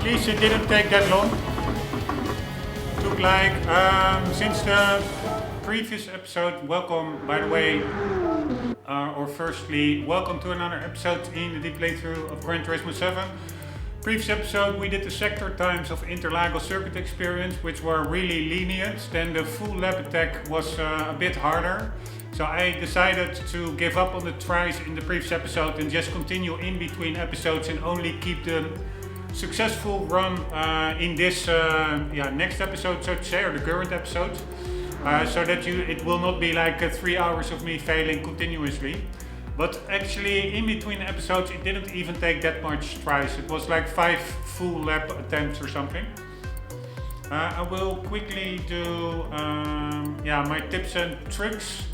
Jeez, it didn't take that long. Took like, since the previous episode, welcome by the way, or firstly, welcome to another episode in the deep playthrough of Gran Turismo 7. Previous episode we did the sector times of Interlagos circuit experience, which were really lenient. Then the full lap attack was a bit harder. So I decided to give up on the tries in the previous episode and just continue in between episodes and only keep the successful run in this next episode, so to say, or the current episode. So that it will not be like 3 hours of me failing continuously. But actually in between episodes it didn't even take that much tries. It was like 5 full lap attempts or something. I will quickly do my tips and tricks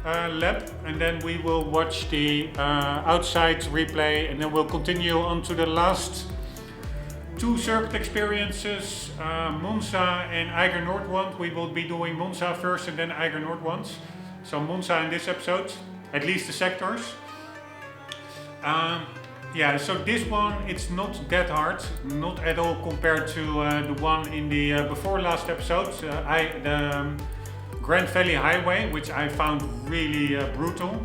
lap, and then we will watch the outside replay, and then we'll continue on to the last 2 circuit experiences, Monza and Eiger Nordwand. We will be doing Monza first and then Eiger Nordwand. So Monza in this episode, at least the sectors. So this one, it's not that hard, not at all compared to the one in the before last episode, the Grand Valley Highway, which I found really brutal.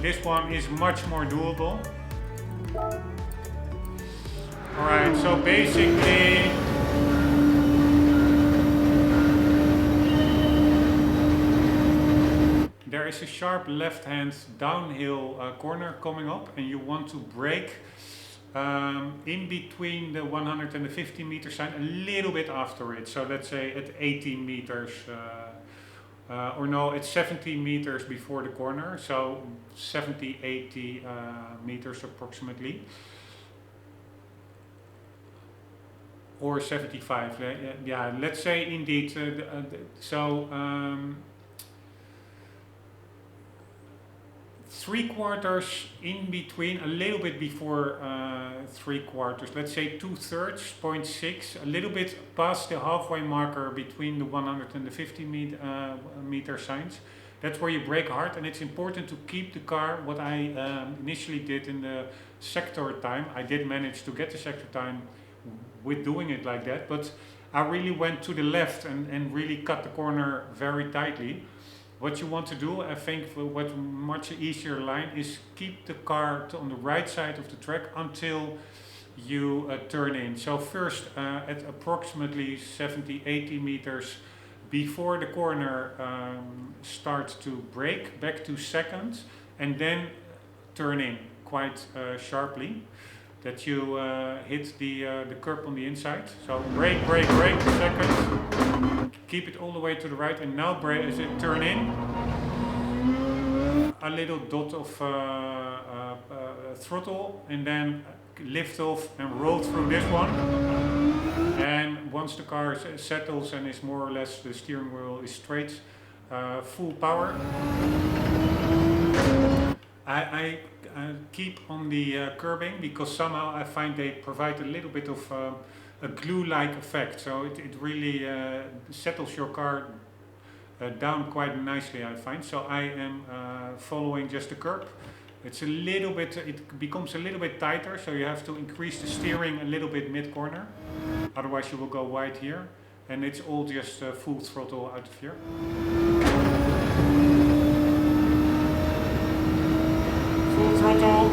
This one is much more doable. Alright, so basically there is a sharp left-hand downhill corner coming up, and you want to brake in between the 100 and the 50 meter sign, a little bit after it. So let's say at 18 meters, it's 17 meters before the corner, so 70, 80 meters approximately. Or 75, let's say indeed. 3/4 in between, a little bit before 3/4, let's say 2/3, 0.6, a little bit past the halfway marker between the 100 and the 50 meter signs. That's where you brake hard, and it's important to keep the car. What I initially did in the sector time, I did manage to get the sector time with doing it like that, but I really went to the left and really cut the corner very tightly. What you want to do, I think, what much easier line is keep the car on the right side of the track until you turn in. So first at approximately 70-80 meters before the corner, start to brake back to second and then turn in quite sharply, that you hit the curb on the inside. So brake, second, keep it all the way to the right, and now brake as it turn in. A little dot of throttle, and then lift off and roll through this one. And once the car settles and is more or less, the steering wheel is straight, full power. I keep on the curbing because somehow I find they provide a little bit of a glue-like effect, so it really settles your car down quite nicely, I find. So I am following just the curb. It's a little bit, it becomes a little bit tighter, so you have to increase the steering a little bit mid-corner, otherwise you will go wide here, and it's all just full throttle out of here. Full throttle,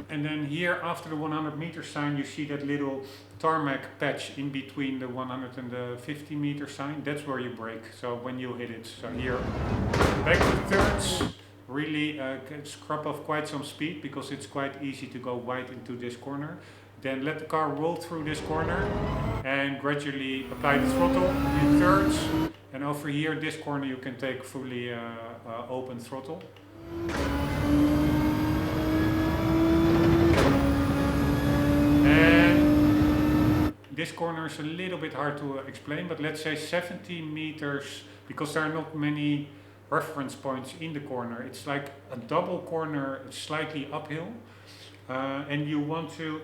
and then here after the 100 meter sign you see that little tarmac patch in between the 100 and the 50 meter sign. That's where you brake, so when you hit it. So here, back to thirds, really scrub off quite some speed because it's quite easy to go wide into this corner. Then let the car roll through this corner and gradually apply the throttle in thirds, and over here this corner you can take fully open throttle. And this corner is a little bit hard to explain, but let's say 70 meters, because there are not many reference points in the corner. It's like a double corner, slightly uphill, and you want to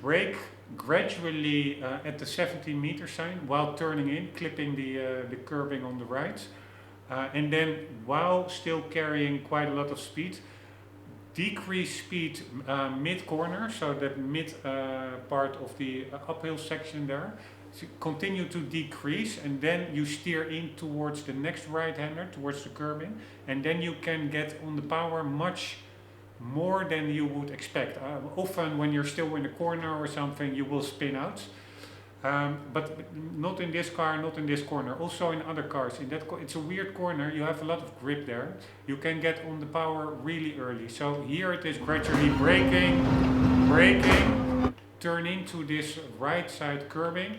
brake gradually at the 70 meter sign while turning in, clipping the curbing on the right, and then while still carrying quite a lot of speed, decrease speed mid corner, so that mid part of the uphill section there. So continue to decrease, and then you steer in towards the next right-hander, towards the curbing, and then you can get on the power much more than you would expect. Often when you're still in the corner or something, you will spin out. But not in this car, not in this corner. Also in other cars, in that it's a weird corner. You have a lot of grip there. You can get on the power really early. So here it is gradually braking, turn into this right side curbing,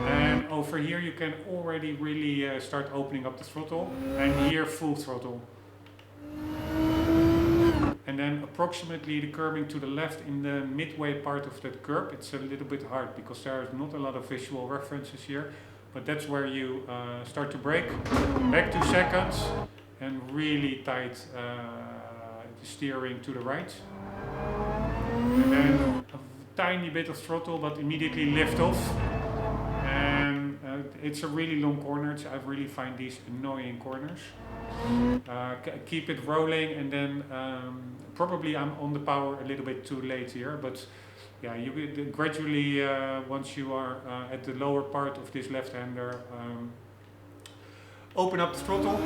and over here you can already really start opening up the throttle, and here full throttle. And then approximately the curbing to the left in the midway part of that curb, it's a little bit hard because there is not a lot of visual references here, but that's where you start to brake, back 2 seconds, and really tight the steering to the right. And then a tiny bit of throttle, but immediately lift off. And it's a really long corner, I really find these annoying corners. Keep it rolling, and then probably I'm on the power a little bit too late here, but yeah, you gradually once you are at the lower part of this left-hander, open up the throttle,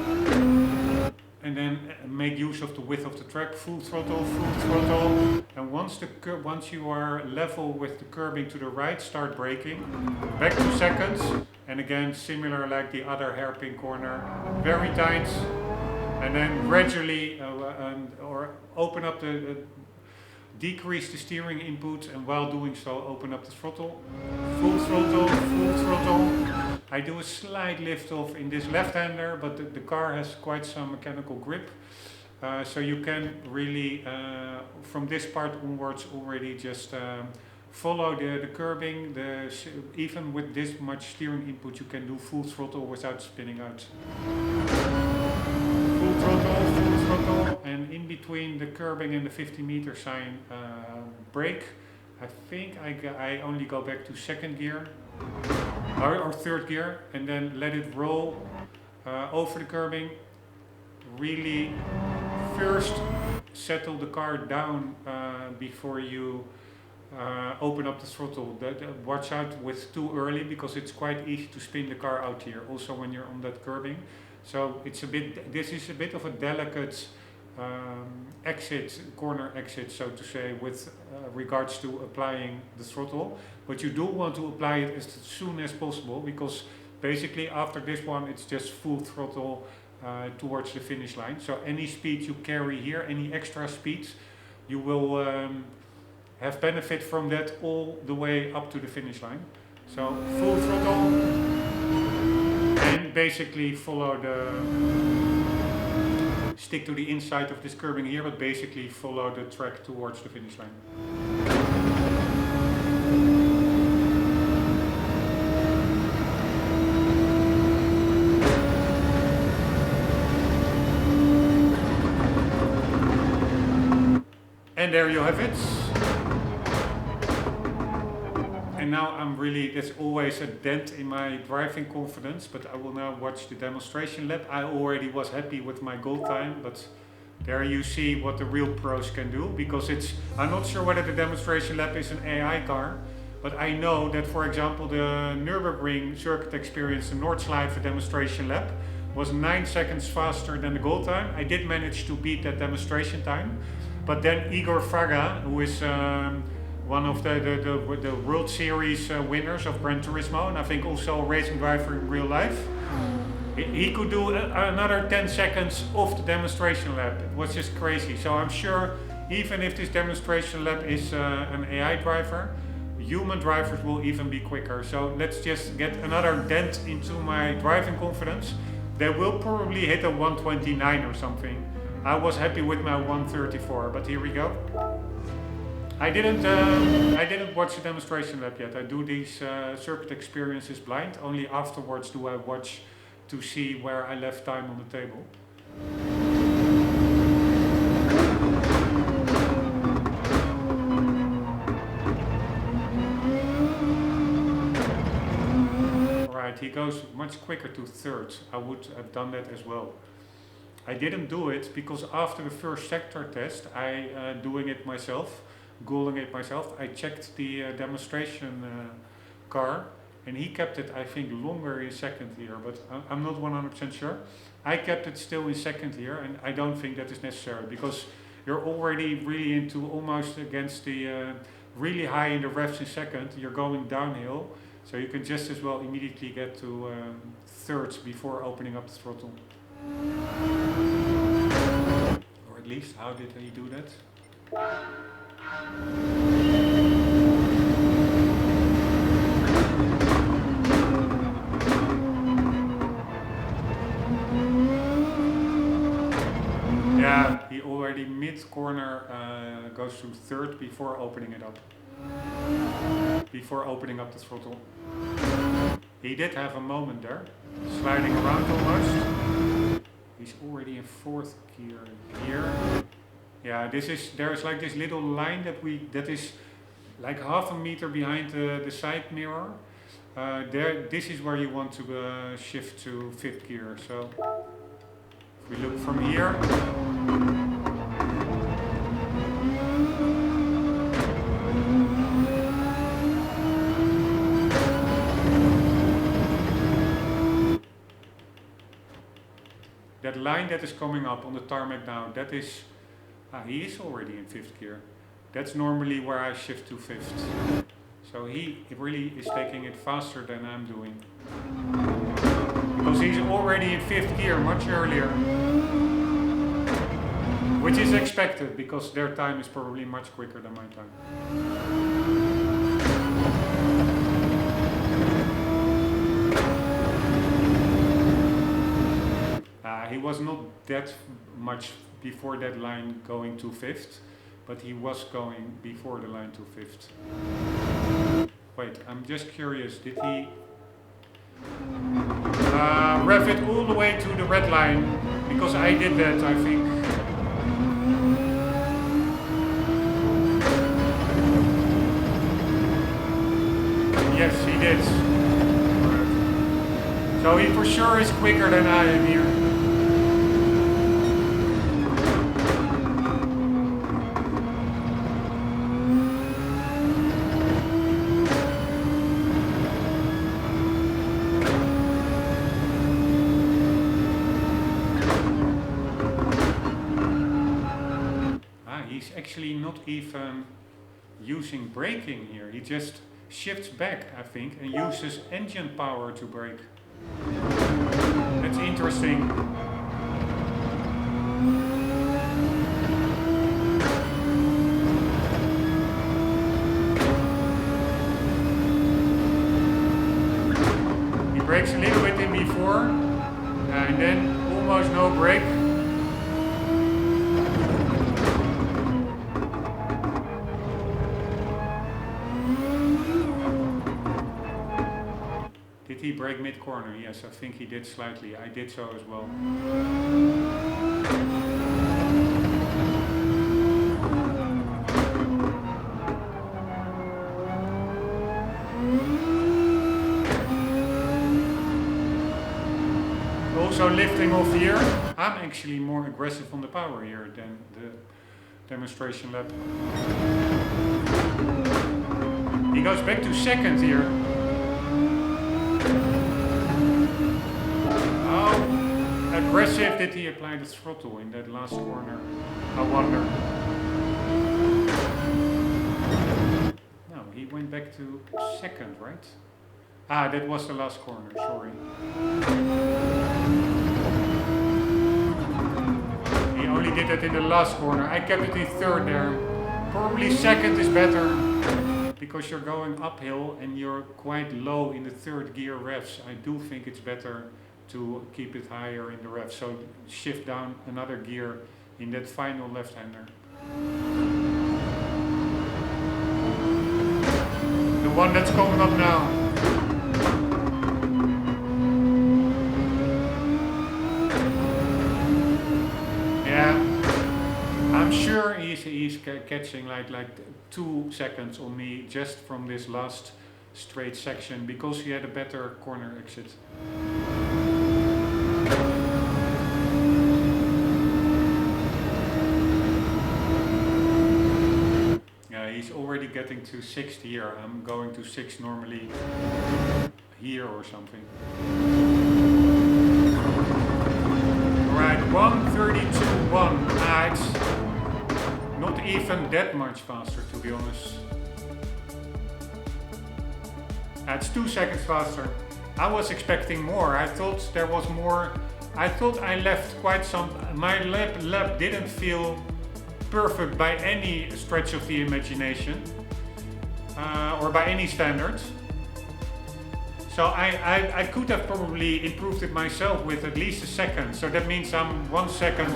and then make use of the width of the track, full throttle, and once you are level with the curbing to the right, start braking, back 2 seconds, and again similar like the other hairpin corner, very tight, and then gradually or open up decrease the steering input, and while doing so open up the throttle, full throttle. I do a slight lift off in this left-hander, but the car has quite some mechanical grip, so you can really from this part onwards already just follow the curbing. Even with this much steering input you can do full throttle without spinning out. Full throttle, and in between the curbing and the 50-meter sign, brake. I think I only go back to second gear or third gear, and then let it roll over the curbing. Really first settle the car down before you open up the throttle. Watch out with too early, because it's quite easy to spin the car out here, also when you're on that curbing. So this is a bit of a delicate corner exit, so to say, with regards to applying the throttle. But you do want to apply it as soon as possible, because basically after this one it's just full throttle towards the finish line. So any speed you carry here, any extra speeds, you will have benefit from that all the way up to the finish line. So full throttle, and basically stick to the inside of this curbing here, but basically follow the track towards the finish line. And there you have it. And now there's always a dent in my driving confidence, but I will now watch the demonstration lap. I already was happy with my goal time, but there you see what the real pros can do, because I'm not sure whether the demonstration lap is an AI car, but I know that, for example, the Nürburgring circuit experience, the Nordschleife demonstration lap, was 9 seconds faster than the goal time. I did manage to beat that demonstration time, but then Igor Fraga, who is one of the World Series winners of Gran Turismo, and I think also a racing driver in real life, he could do another 10 seconds off the demonstration lap. It was just crazy. So I'm sure even if this demonstration lap is an AI driver, human drivers will even be quicker. So let's just get another dent into my driving confidence. They will probably hit a 129 or something. I was happy with my 134, but here we go. I didn't watch the demonstration lap yet. I do these circuit experiences blind. Only afterwards do I watch to see where I left time on the table. Alright, he goes much quicker to third. I would have done that as well. I didn't do it because after the first sector test, I doing it myself, googling it myself. I checked the demonstration car, and he kept it, I think, longer in second gear, but I'm not 100% sure. I kept it still in second gear, and I don't think that is necessary because you're already really into almost against the really high in the revs in second. You're going downhill, so you can just as well immediately get to thirds before opening up the throttle. Or at least, how did he do that? Yeah, he already mid-corner goes to third before opening it up. Before opening up the throttle. He did have a moment there, sliding around almost. He's already in fourth gear here. Yeah, there's like this little line that is like half a meter behind the side mirror. This is where you want to shift to fifth gear. So if we look from here. That line that is coming up on the tarmac now, that is, he is already in fifth gear. That's normally where I shift to fifth. So he really is taking it faster than I'm doing. Because he's already in fifth gear much earlier. Which is expected, because their time is probably much quicker than my time. He was not that much before that line going to fifth, but he was going before the line to fifth. Wait, I'm just curious, did he rev it all the way to the red line? Because I did that, I think. Yes, he did. So he for sure is quicker than I am here. He's actually not even using braking here. He just shifts back, I think, and uses engine power to brake. That's interesting. He brakes a little bit in before, and then almost no brake. Did he brake mid-corner? Yes, I think he did slightly. I did so as well. Also lifting off here. I'm actually more aggressive on the power here than the demonstration lap. He goes back to second here. How aggressive did he apply the throttle in that last corner? I wonder. No, he went back to second, right? Ah, that was the last corner, sorry. He only did that in the last corner. I kept it in third there. Probably second is better. Because you're going uphill and you're quite low in the third gear revs. I do think it's better to keep it higher in the revs. So shift down another gear in that final left-hander. The one that's coming up now. Yeah, I'm sure he's catching like 2 seconds on me just from this last straight section because he had a better corner exit. he's already getting to 60 here. I'm going to 6 normally here or something. Alright, 132.1. It's not even that much faster, to be honest. It's 2 seconds faster. I was expecting more. I thought there was more. I thought I left quite some. My lap didn't feel perfect by any stretch of the imagination, or by any standards. So I could have probably improved it myself with at least a second. So that means I'm 1 second,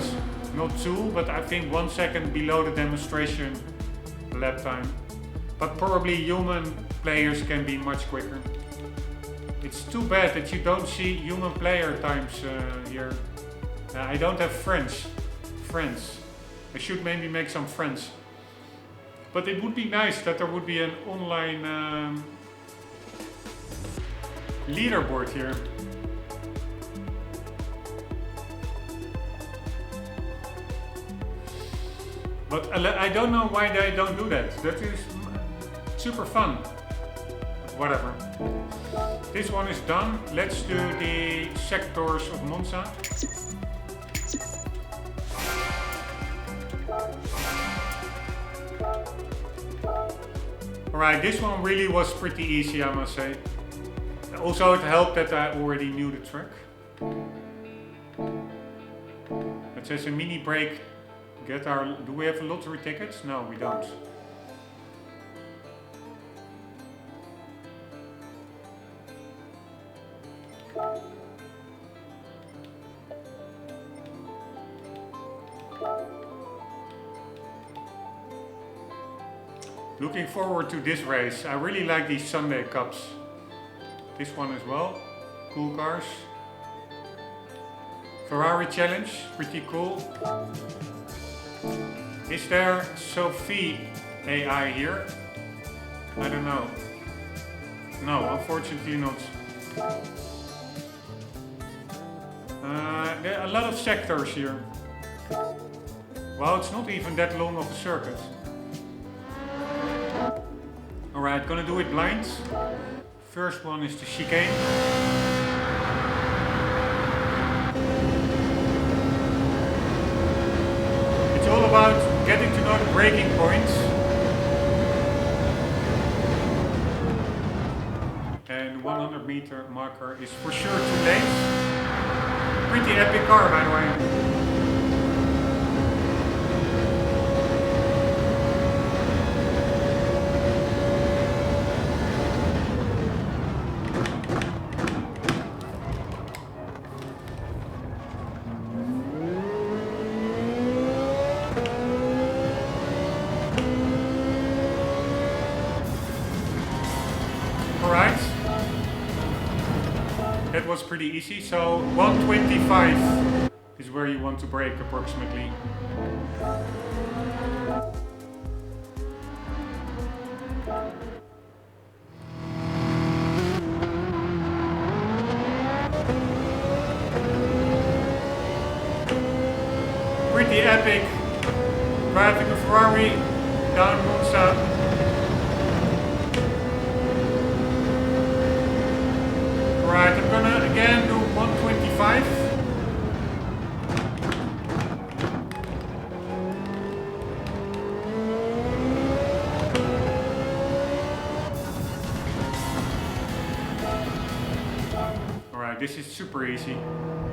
not 2, but I think 1 second below the demonstration lap time. But probably human players can be much quicker. It's too bad that you don't see human player times here. I don't have friends. I should maybe make some friends. But it would be nice that there would be an online leaderboard here. But I don't know why they don't do that. That is super fun. Whatever. This one is done. Let's do the sectors of Monza. Alright, this one really was pretty easy, I must say. Also, it helped that I already knew the track. It says a mini break. Do we have lottery tickets? No, we don't. Looking forward to this race. I really like these Sunday Cups. This one as well. Cool cars. Ferrari Challenge, pretty cool. Is there Sophie AI here? I don't know. No, unfortunately not. There are a lot of sectors here. Well, it's not even that long of a circuit. Alright, gonna do it blind. First one is the chicane. It's all about getting to know the braking points. And 100-meter marker is for sure too late. Pretty epic car, by the way. That was pretty easy, so 125 is where you want to brake approximately. Pretty epic, driving a Ferrari down Monza. Right, I'm gonna again do 125. Alright, this is super easy.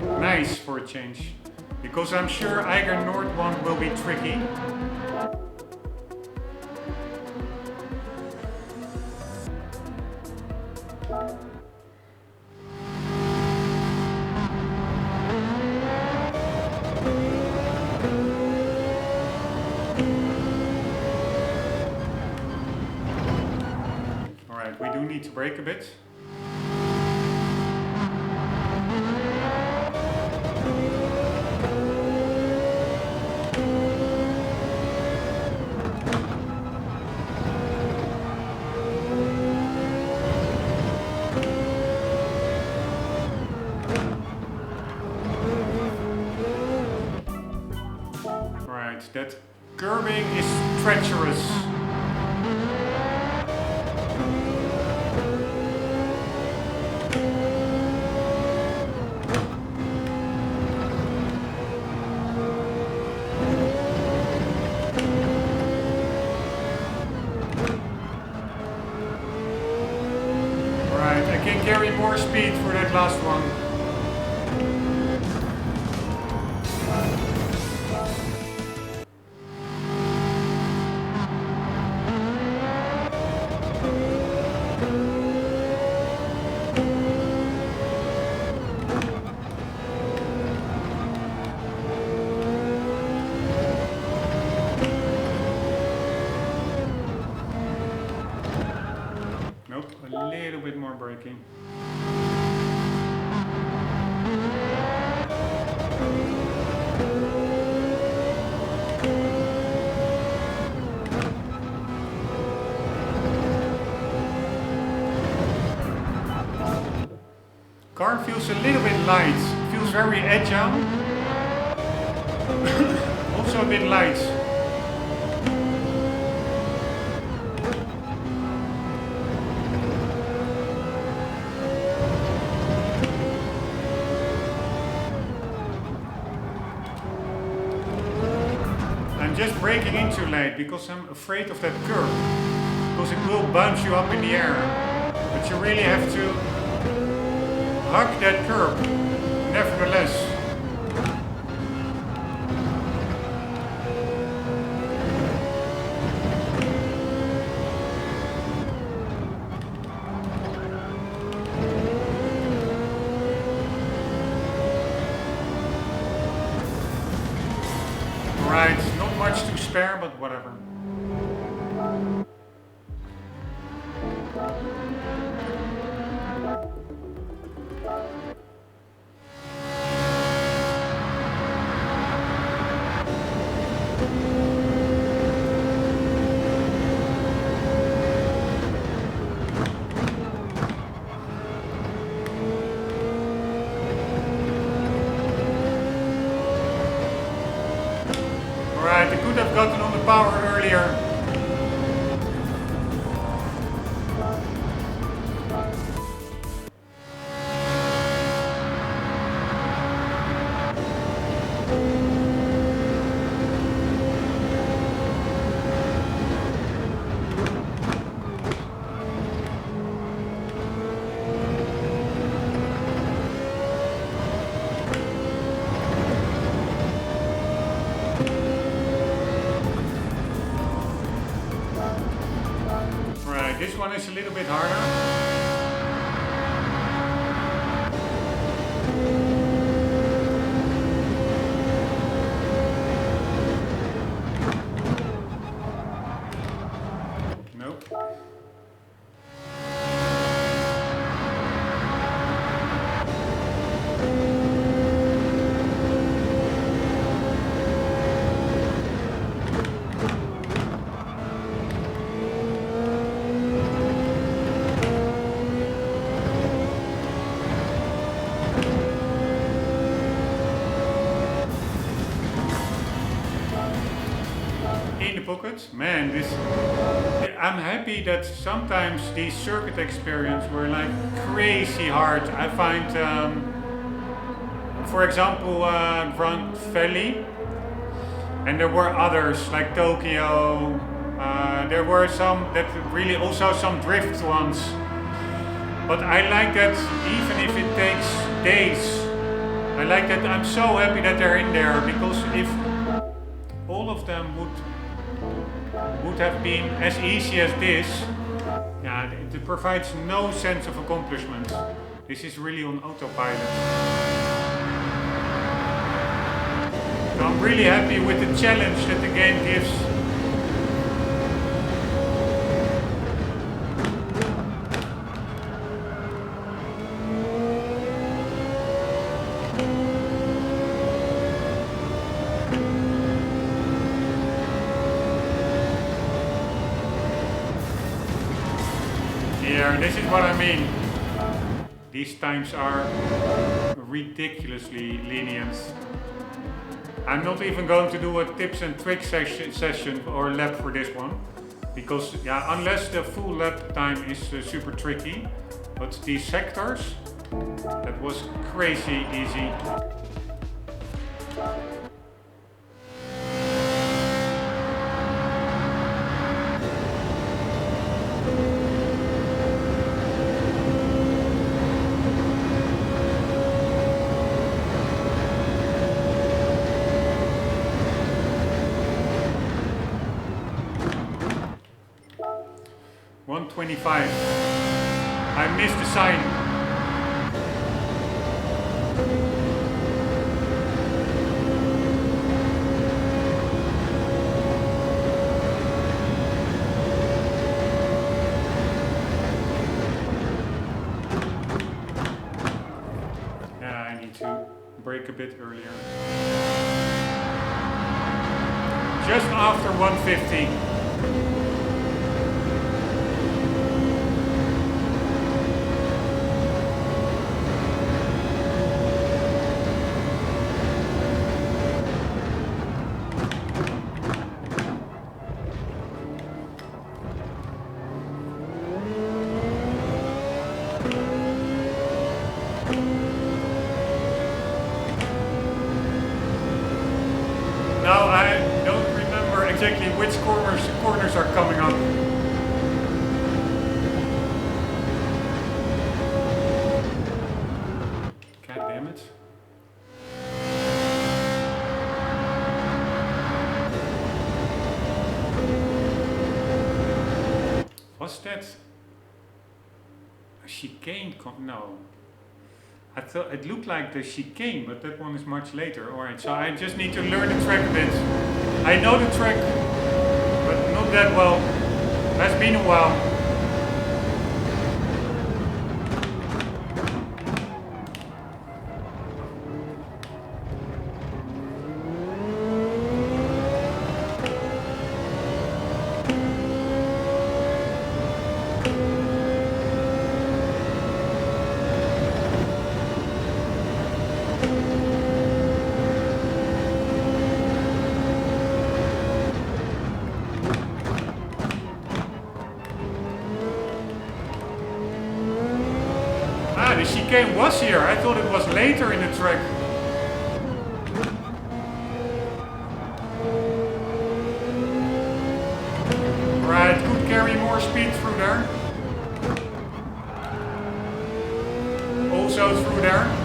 Nice for a change. Because I'm sure Eiger North one will be tricky. We do need to brake a bit. Right, that curbing is treacherous. Alright, I can carry more speed for that last one. Nope, a little bit more braking. Car feels a little bit light, feels very agile, also a bit light. I'm just braking in too late because I'm afraid of that curve, because it will bounce you up in the air, but you really have to hug that curb, nevertheless. Right, not much to spare, but whatever. Alright, I could have gotten on the power earlier. This one is a little bit harder. Nope. Pocket. Man, this I'm happy that sometimes these circuit experiences were like crazy hard. I find for example Grand Valley, and there were others like Tokyo, there were some that really also some drift ones, but I like that even if it takes days. I like that. I'm so happy that they're in there, because if all of them would have been as easy as this, yeah, it provides no sense of accomplishment. This is really on autopilot. So I'm really happy with the challenge that the game gives. Yeah, this is what I mean. These times are ridiculously lenient. I'm not even going to do a tips and tricks session or lap for this one, because yeah, unless the full lap time is super tricky, but these sectors, that was crazy easy. 25. I missed the sign. Yeah, I need to brake a bit earlier. Just after 150. Now I don't remember exactly which corners are coming up. God damn it. Was that a chicane? No. I thought it looked like the chicane, but that one is much later. Alright, so I just need to learn the track a bit. I know the track, but not that well. It's been a while. The chicane was here. I thought it was later in the track. Right, could carry more speed through there. Also through there.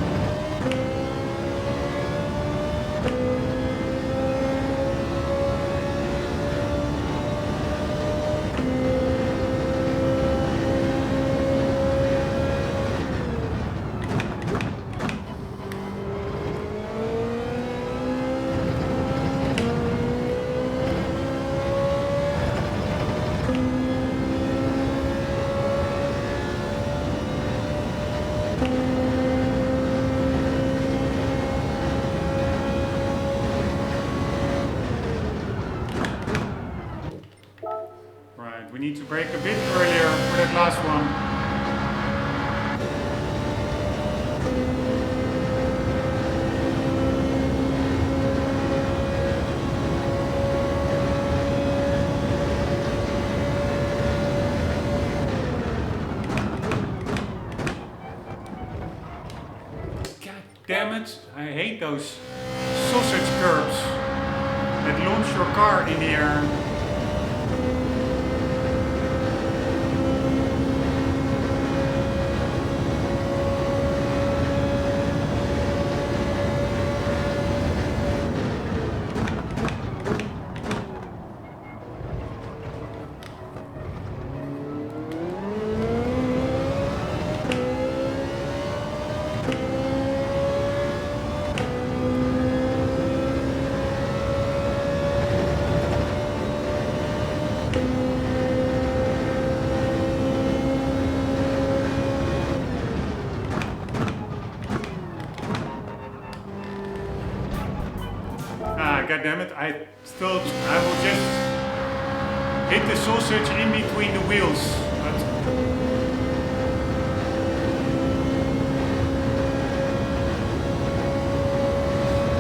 We need to brake a bit earlier for that last one. God damn it, I hate those sausage curbs that launch your car in the air. God damn it, I will just hit the sausage in between the wheels. But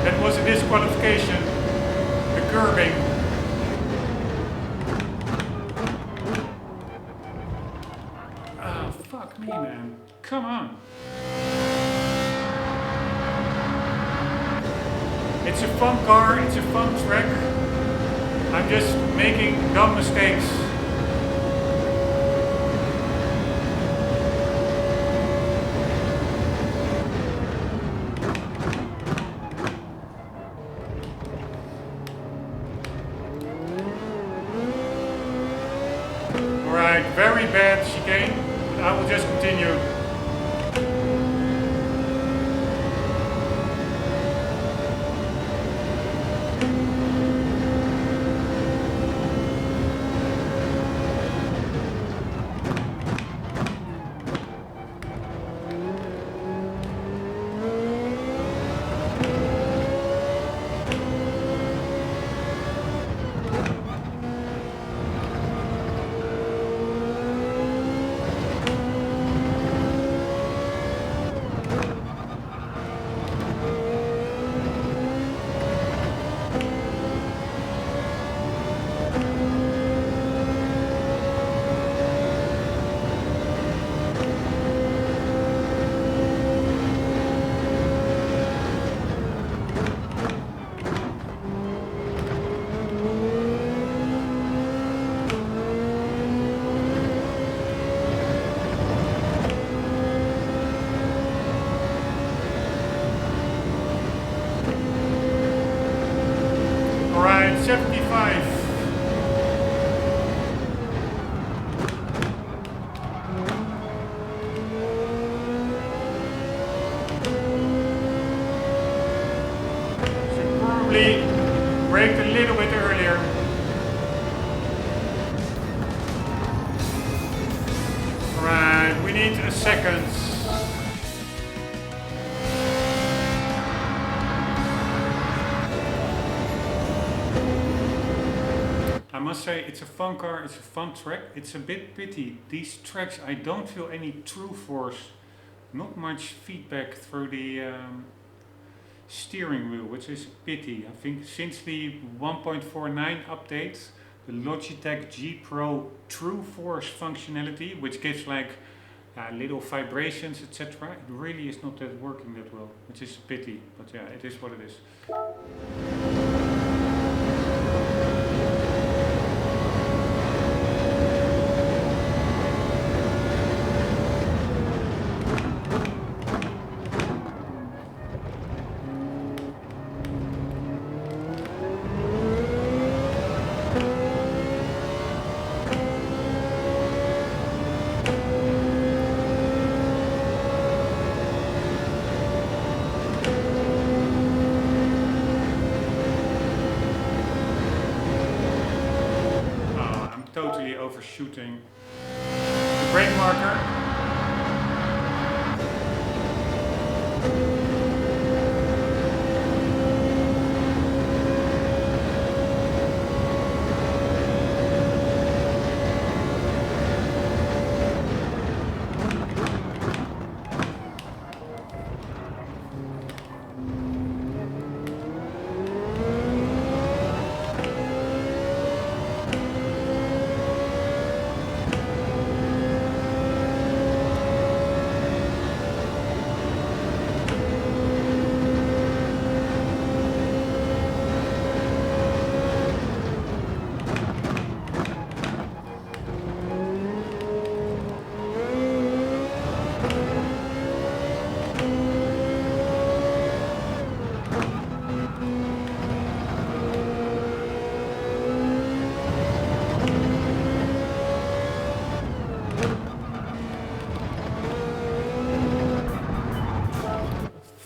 that was a disqualification. The curbing. Ah, fuck me, man. Come on. It's a fun car, it's a fun track. I'm just making dumb mistakes. Alright, very bad chicane, but I will just continue. Alright, 75. Should probably brake a little bit earlier. Alright, we need a second. I must say, it's a fun car, it's a fun track. It's a bit pity. These tracks, I don't feel any true force. Not much feedback through the steering wheel, which is a pity. I think since the 1.49 update, the Logitech G Pro True Force functionality, which gives like little vibrations, etc. It really is not that working that well, which is a pity. But yeah, it is what it is. Totally overshooting the brake marker.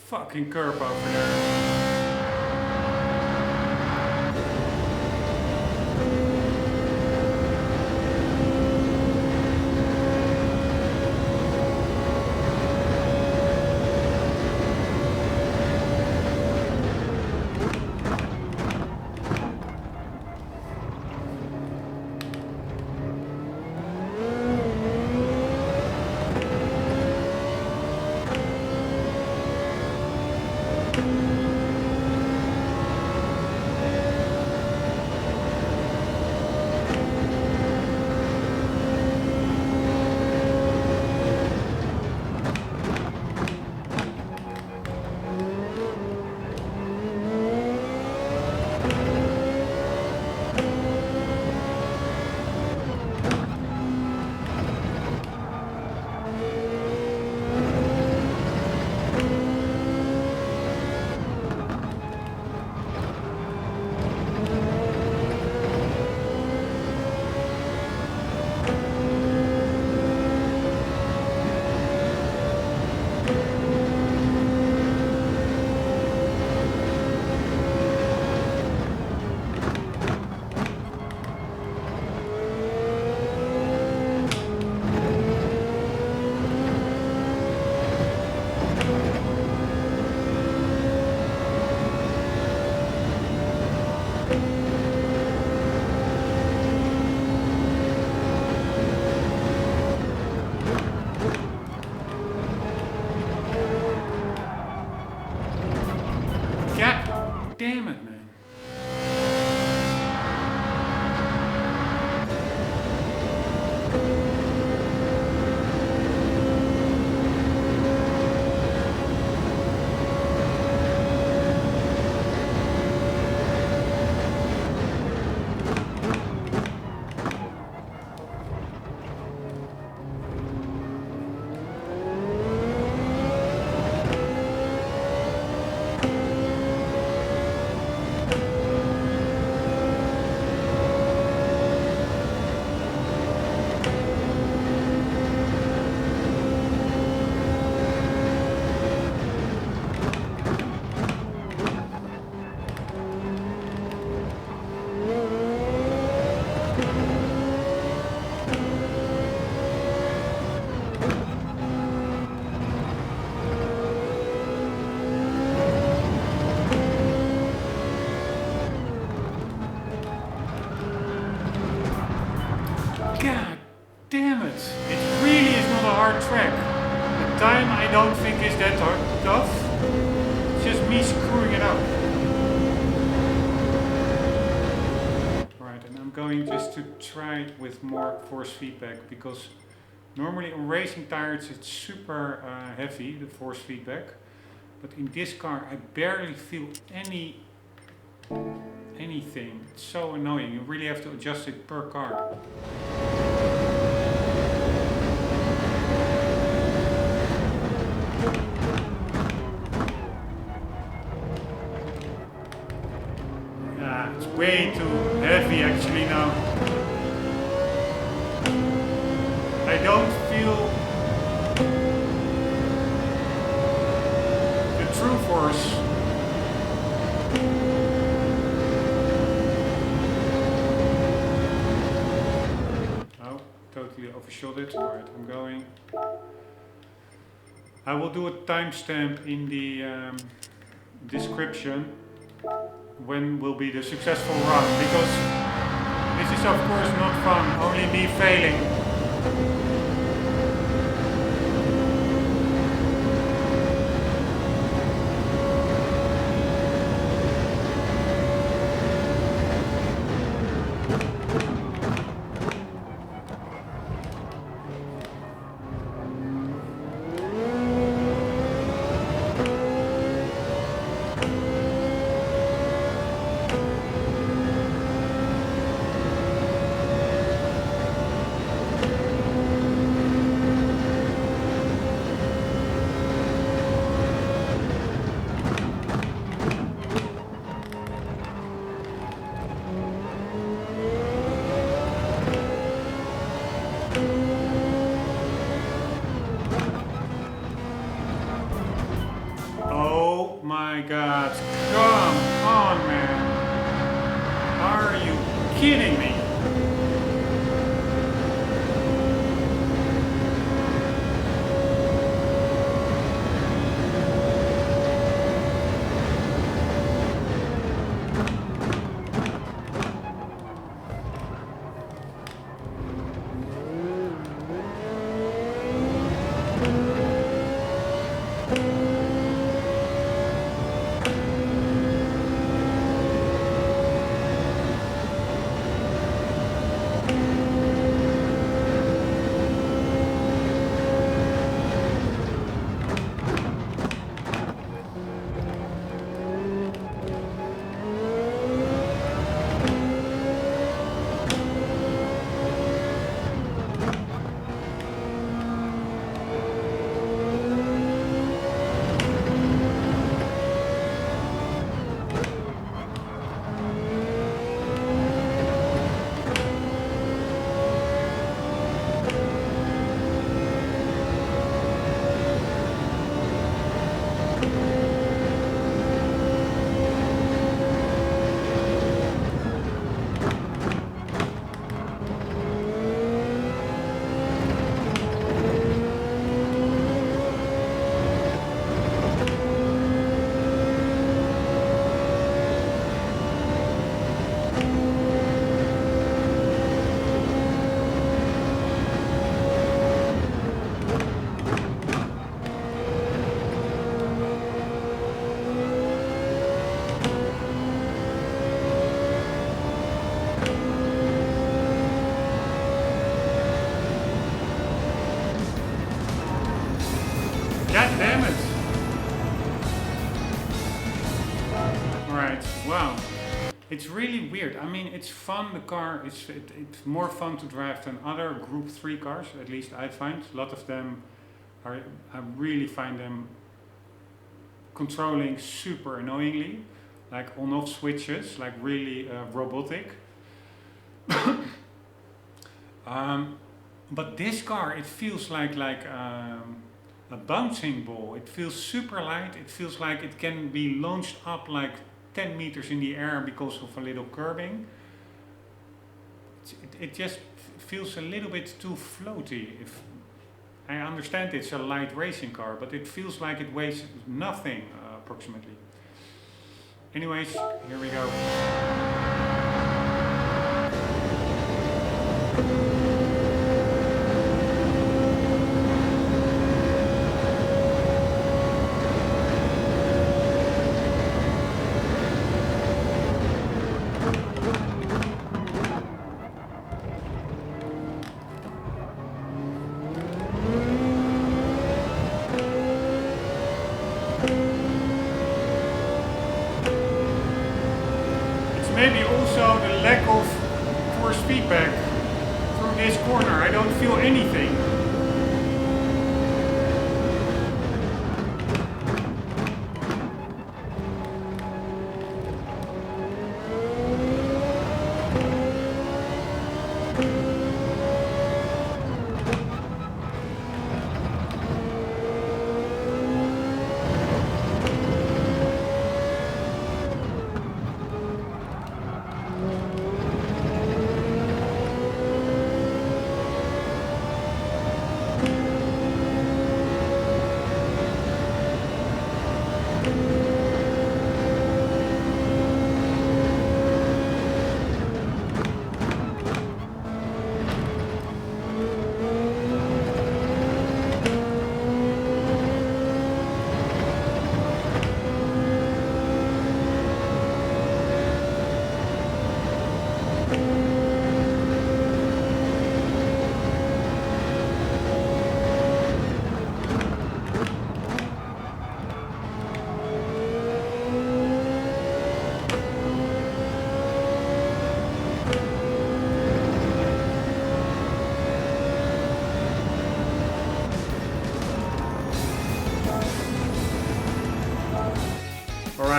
Fucking curb over there. hard track. The time I don't think is that tough. It's just me screwing it up. Alright, and I'm going just to try it with more force feedback, because normally on racing tires it's super heavy, the force feedback. But in this car I barely feel anything. It's so annoying. You really have to adjust it per car. Yeah, it's way too heavy actually now. I don't feel the true force. Oh, totally overshot it. Alright, I'm going. I will do a timestamp in the description when will be the successful run, because this is of course not fun, only me failing. Oh my god, come on man, are you kidding me? God damn it! Alright, wow. It's really weird. I mean, it's fun, the car, it's more fun to drive than other Group 3 cars, at least I find. A lot of them are, I really find them controlling super annoyingly, like on-off switches, like really robotic. But this car, it feels like a bouncing ball. It feels super light. It feels like it can be launched up like 10 meters in the air because of a little curbing. It just feels a little bit too floaty. If I understand it's a light racing car, but it feels like it weighs nothing approximately. Anyways, here we go.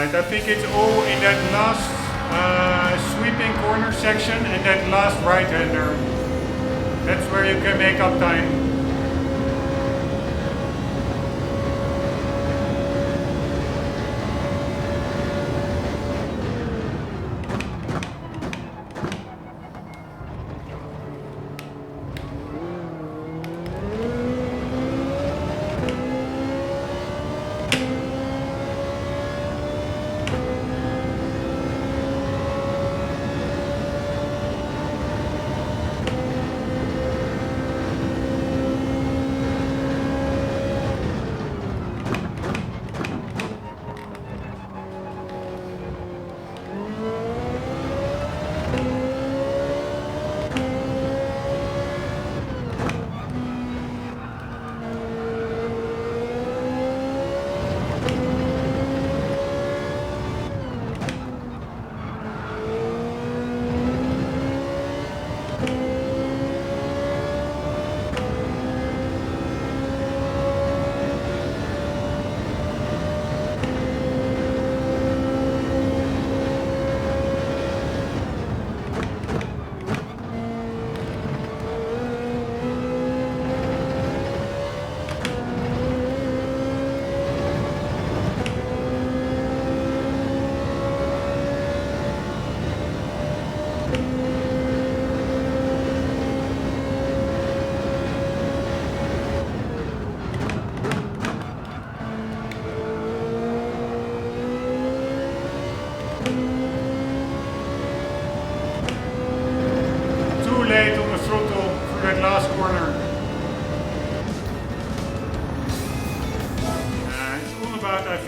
Alright, I think it's all in that last sweeping corner section and that last right-hander. That's where you can make up time.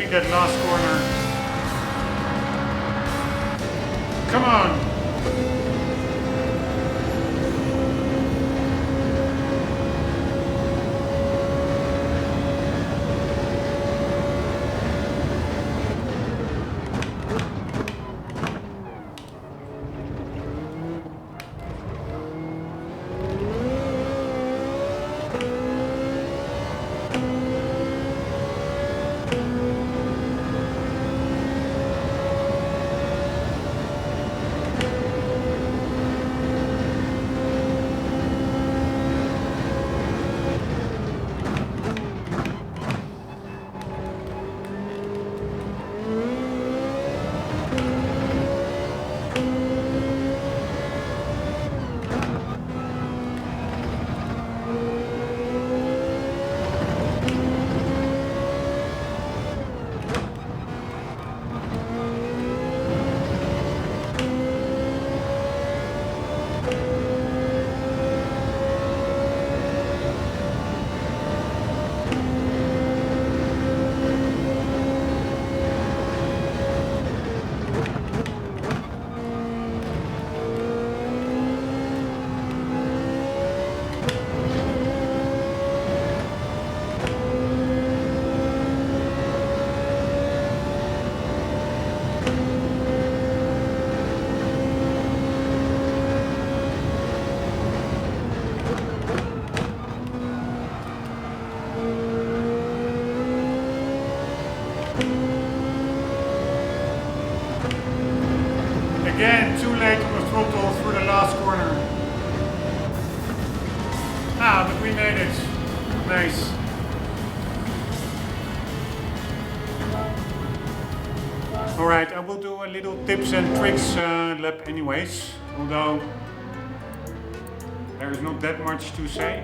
That last corner. Come on. Again, too late on the throttle through the last corner. Ah, but we made it. Nice. Alright, I will do a little tips and tricks lap anyways, although there is not that much to say.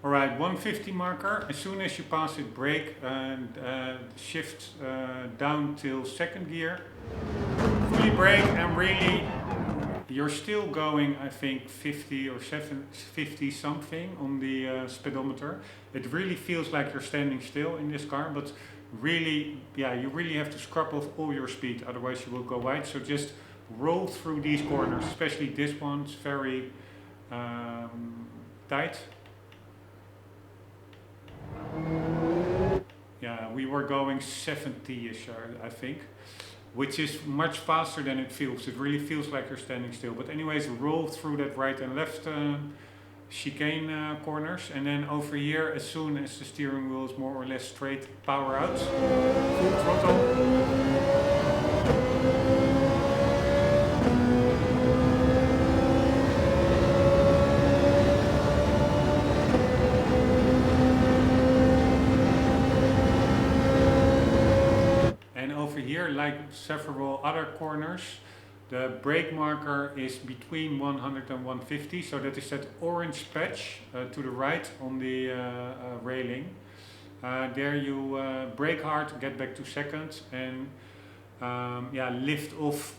Alright, 150 marker. As soon as you pass it, brake and shift down till second gear. Fully brake and really you're still going, I think, 50 or 50 something on the speedometer. It really feels like you're standing still in this car, but really, yeah, you really have to scrub off all your speed, otherwise you will go wide. So just roll through these corners, especially this one. It's very tight. Yeah, we were going 70-ish, I think, which is much faster than it feels. It really feels like you're standing still. But anyways, roll through that right and left chicane corners, and then over here, as soon as the steering wheel is more or less straight, power out, full throttle. Here, like several other corners, the brake marker is between 100 and 150, so that is that orange patch to the right on the railing. There you brake hard, get back to second, and yeah, lift off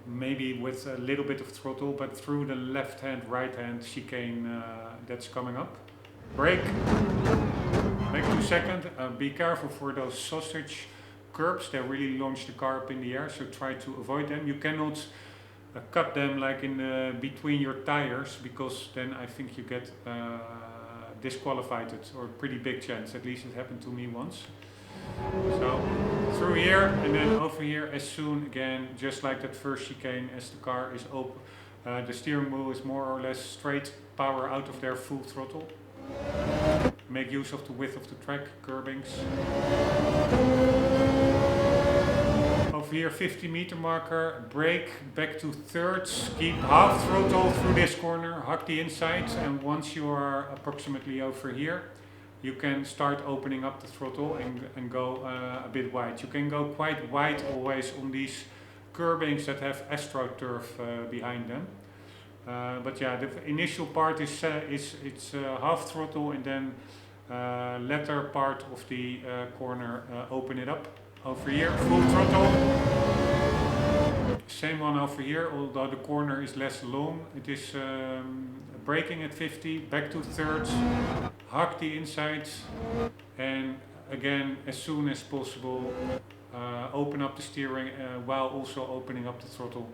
maybe with a little bit of throttle, but through the left hand, right hand chicane that's coming up. Brake, back to second, be careful for those sausage curbs. They really launch the car up in the air, so try to avoid them. You cannot cut them like in between your tires, because then I think you get disqualified, or a pretty big chance. At least it happened to me once. So through here and then over here, as soon again, just like that first chicane, as the car is open, the steering wheel is more or less straight, power out of there, full throttle. Make use of the width of the track, curbings. Over here, 50-meter marker, brake, back to thirds, keep half throttle through this corner, hug the insides, and once you are approximately over here, you can start opening up the throttle and go a bit wide. You can go quite wide always on these curbings that have AstroTurf behind them. But yeah, the initial part is it's half throttle, and then latter part of the corner, open it up. Over here, full throttle. Same one over here, although the corner is less long. It is braking at 50, back to thirds, hug the insides, and again, as soon as possible, open up the steering while also opening up the throttle.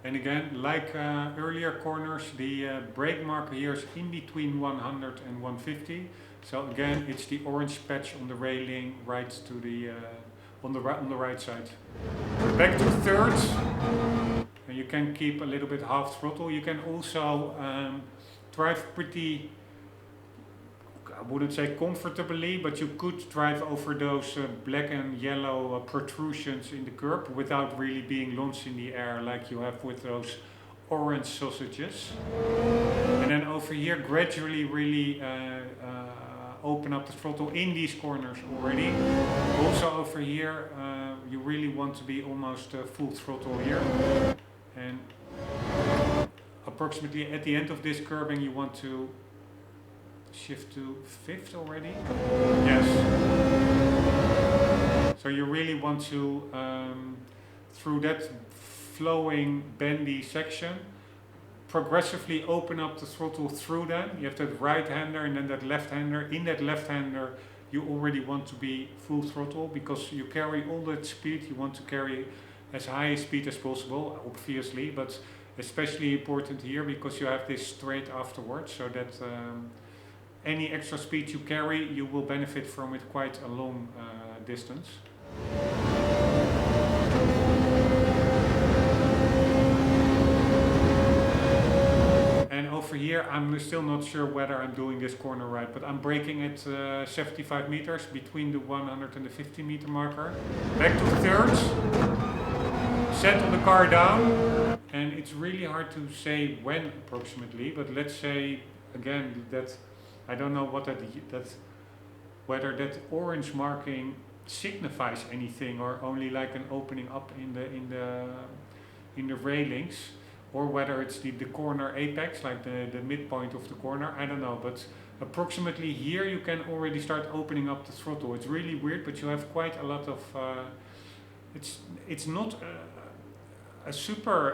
And again, like earlier corners, the brake marker here is in between 100 and 150. So again, it's the orange patch on the railing right to the on the right side. Back to thirds, and you can keep a little bit half throttle. You can also drive pretty, I wouldn't say comfortably, but you could drive over those black and yellow protrusions in the curb without really being launched in the air like you have with those orange sausages. And then over here, gradually really open up the throttle in these corners already. Also over here, you really want to be almost full throttle here. And approximately at the end of this curbing, you want to shift to fifth already. Yes. So you really want to, through that flowing, bendy section, progressively open up the throttle through them. You have that right hander and then that left hander. In that left hander, you already want to be full throttle, because you carry all that speed. You want to carry as high a speed as possible, obviously, but especially important here because you have this straight afterwards, so that any extra speed you carry, you will benefit from it quite a long distance. And over here, I'm still not sure whether I'm doing this corner right, but I'm braking at 75 meters between the 100 and the 50 meter marker. Back to thirds, settle the car down, and it's really hard to say when approximately, but let's say again that I don't know what whether that orange marking signifies anything or only like an opening up in the railings, or whether it's the corner apex, like the midpoint of the corner. I don't know, but approximately here you can already start opening up the throttle. It's really weird, but you have quite a lot of it's not a super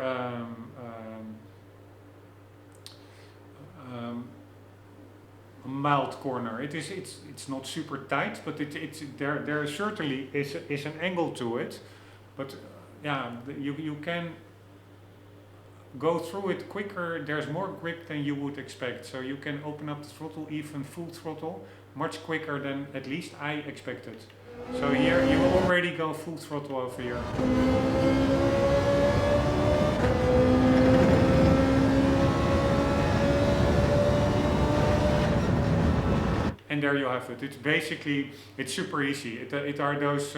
mild corner. It's not super tight, but there certainly is an angle to it. But yeah, you can go through it quicker. There's more grip than you would expect, so you can open up the throttle, even full throttle, much quicker than at least I expected. So here you already go full throttle over here. And there you have it. It's basically, it's super easy. It are those,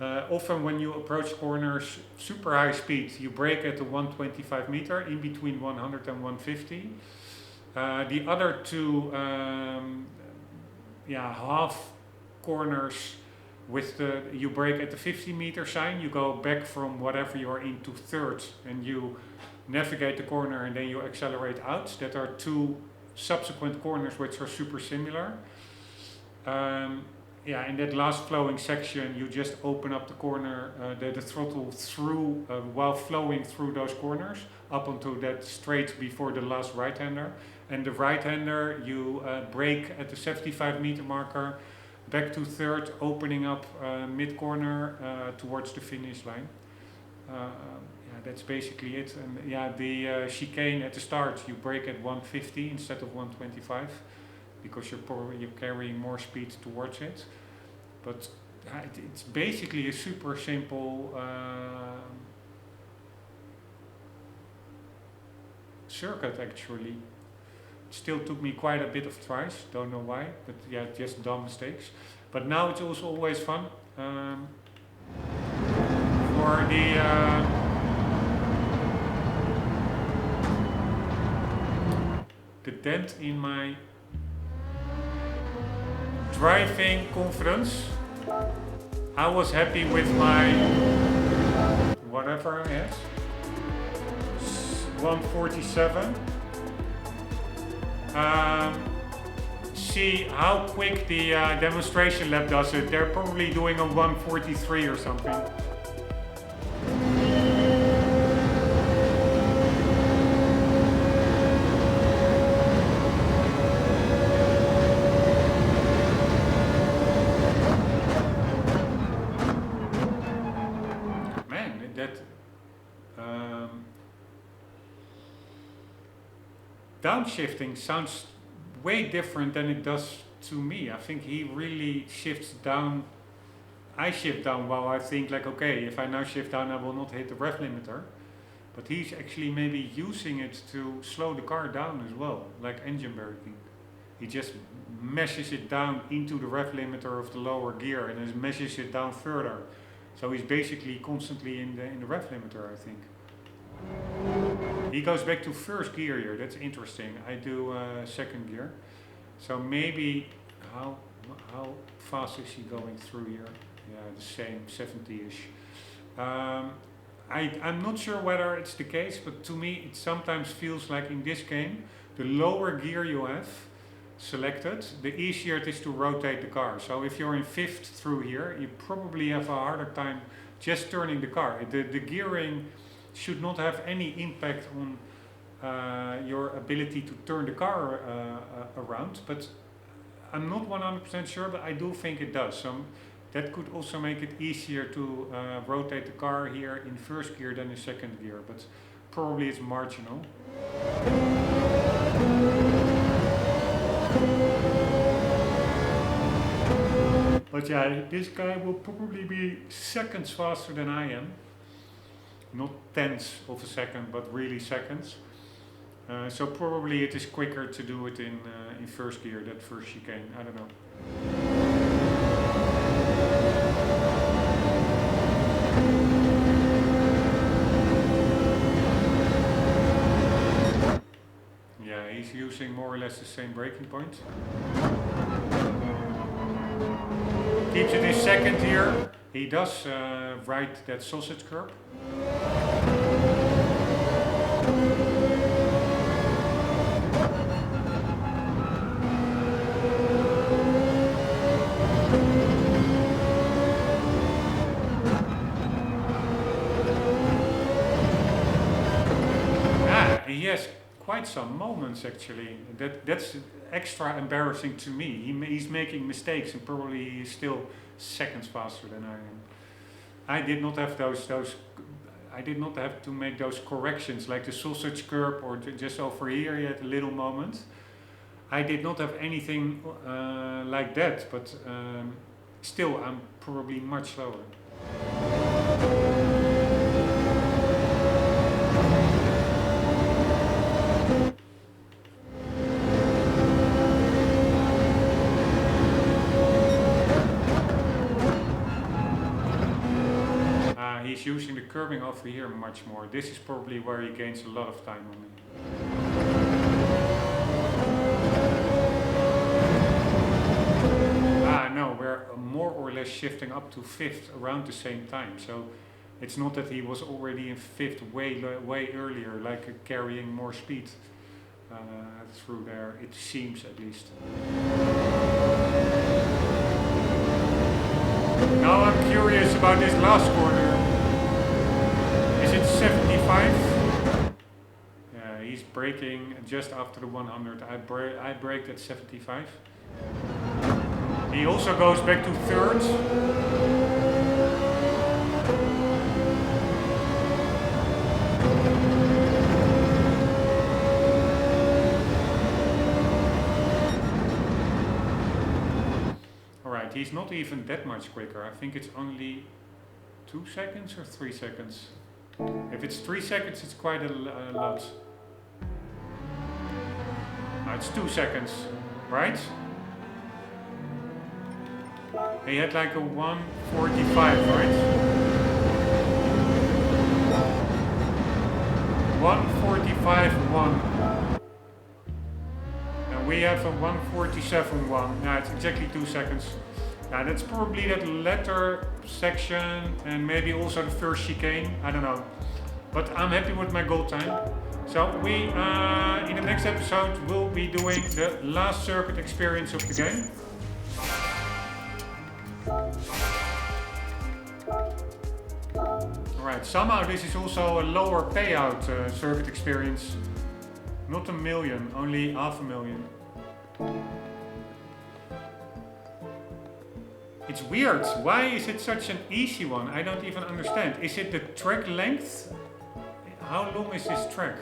often when you approach corners, super high speed, you brake at the 125 meter, in between 100 and 150. The other two, half corners with you brake at the 50 meter sign, you go back from whatever you're into third and you navigate the corner and then you accelerate out. That are two subsequent corners which are super similar. In that last flowing section you just open up the corner, the throttle through while flowing through those corners up onto that straight before the last right-hander, and the right-hander you brake at the 75 meter marker back to third, opening up mid-corner towards the finish line. That's basically it. And the chicane at the start, you brake at 150 instead of 125 because you're carrying more speed towards it. But it's basically a super simple circuit actually. It still took me quite a bit of tries, don't know why, but yeah, just dumb mistakes. But now it's also always fun for the dent in my driving confidence. I was happy with my whatever I had, 147. See how quick the demonstration lab does it. They're probably doing a 143 or something. Downshifting sounds way different than it does to me. I think he really shifts down. I shift down while I think like, okay, if I now shift down I will not hit the rev limiter. But he's actually maybe using it to slow the car down as well, like engine braking. He just meshes it down into the rev limiter of the lower gear and then meshes it down further. So he's basically constantly in the rev limiter, I think. He goes back to first gear here. That's interesting. I do second gear. So maybe how fast is he going through here? Yeah, the same, 70-ish. I'm not sure whether it's the case, but to me it sometimes feels like in this game, the lower gear you have selected, the easier it is to rotate the car. So if you're in fifth through here, you probably have a harder time just turning the car. The gearing should not have any impact on your ability to turn the car around, but I'm not 100% sure, but I do think it does. So that could also make it easier to rotate the car here in first gear than in second gear, but probably it's marginal. But yeah, this guy will probably be seconds faster than I am. Not tenths of a second, but really seconds. So probably it is quicker to do it in first gear, that first chicane. I don't know. Yeah, he's using more or less the same braking point. Keeps it in second here. He does ride that sausage curb. He has quite some moments actually. That's extra embarrassing to me. He's making mistakes and probably still seconds faster than I am. I did not have I did not have to make those corrections like the sausage curb or just over here he had a little moment. I did not have anything like that, but still I'm probably much slower. He's using the curbing over here much more. This is probably where he gains a lot of time on me. No, we're more or less shifting up to 5th around the same time. So it's not that he was already in 5th way earlier, like carrying more speed through there, it seems at least. Now I'm curious about this last corner. Is it 75? Yeah, he's braking just after the 100. I braked at 75. He also goes back to 3rd. Alright, he's not even that much quicker. I think it's only 2 seconds or 3 seconds. If it's 3 seconds, it's quite a lot. No, it's 2 seconds, right? He had like a 1:45, right? 1:45.1. And we have a 1:47.1. Yeah, it's exactly 2 seconds. Yeah, that's probably that latter section and maybe also the first chicane. I don't know. But I'm happy with my goal time. So we, in the next episode, will be doing the last circuit experience of the game. Alright, somehow this is also a lower payout circuit experience. Not 1 million, only 500,000. It's weird. Why is it such an easy one? I don't even understand. Is it the track length? How long is this track?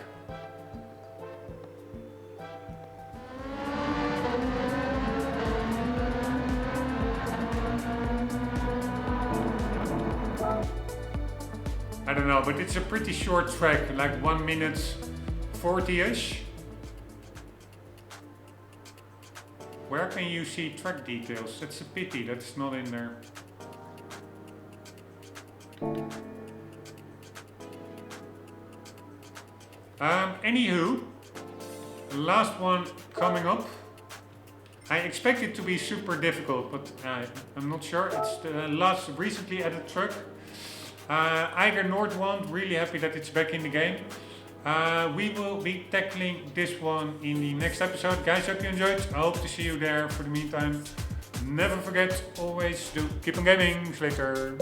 I don't know, but it's a pretty short track, like 1 minute 40-ish. Where can you see track details? That's a pity, that's not in there. Anywho, the last one coming up. I expect it to be super difficult, but I'm not sure. It's the last recently added truck. Either Nordwand, really happy that it's back in the game. We will be tackling this one in the next episode. Guys, hope you enjoyed. I hope to see you there. For the meantime, never forget, always do keep on gaming. See you later.